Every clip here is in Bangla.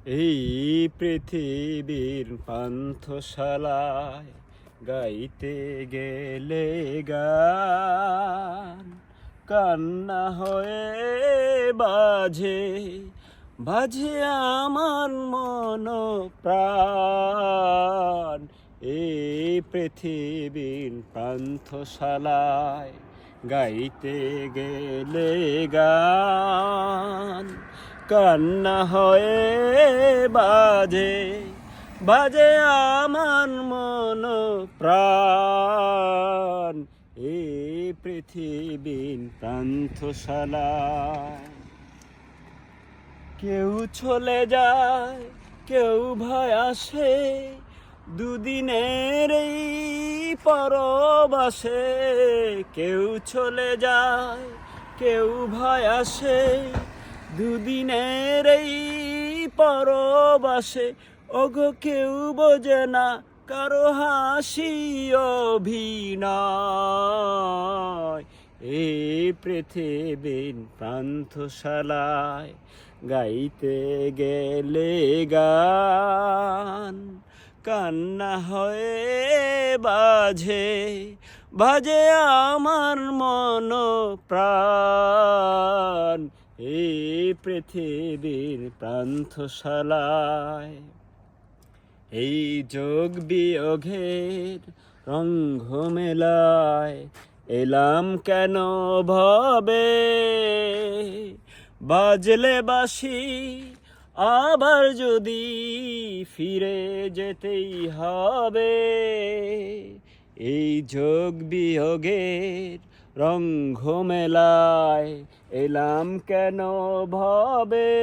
এই পৃথিবীর পান্থশালায় গাইতে গেলে গান কান্না হয়ে বাজে বাজে আমার মন প্রাণ। এই পৃথিবীর পান্থশালায় গাইতে গেলে গান কান্না হয়ে বাজে বাজে আমার মন প্রাণ। এই পৃথিবীর পান্থশালায় কেউ চলে যায়, কেউ ভয় আসে, দুদিনের এই পরবাসে। কেউ চলে যায়, কেউ ভয় আসে, দুদিনের এই পরবাসে। ওগো কেউ বোঝে না কারো হাসি অভিনয়। এই পৃথিবীর পান্থশালায় গাইতে গেলে গান কান্না হয়ে বাজে বাজে আমার মন প্রাণ। এই পৃথিবীর পান্থশালায় এই যোগ বিয়োগের রঙ্গ মেলায় এলাম কেন ভবে। বাজলে বাঁশি আবার যদি ফিরে যেতেই হবে। এই যোগ বিয়োগের রঙ্গ মেলায় এলাম কেন ভবে।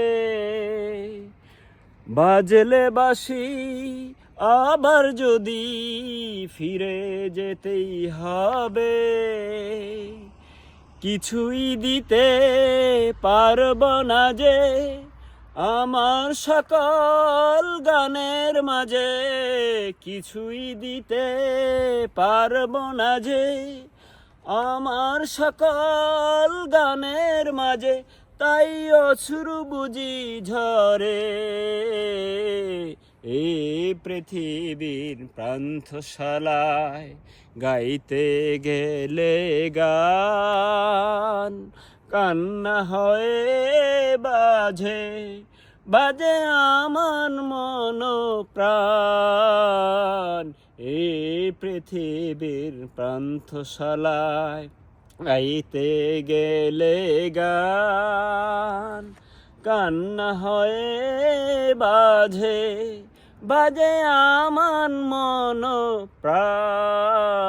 বাজলে বাঁশি আবার যদি ফিরে যেতেই হবে। কিছুই দিতে পারব না যে আমার সকল গানের মাঝে। কিছুই দিতে পারব না যে আমার সকল গানের মাঝে। তাই অশ্রু বুঝি ঝরে এই পৃথিবীর পান্থশালায় গাইতে গেলে গান কান্না হয়ে বাজে বাজে আমার মন প্রাণ। এই পৃথিবীর পান্থশালায় গাইতে গেলে গান কান্না হয়ে বাজে বাজে আমার মন প্রাণ।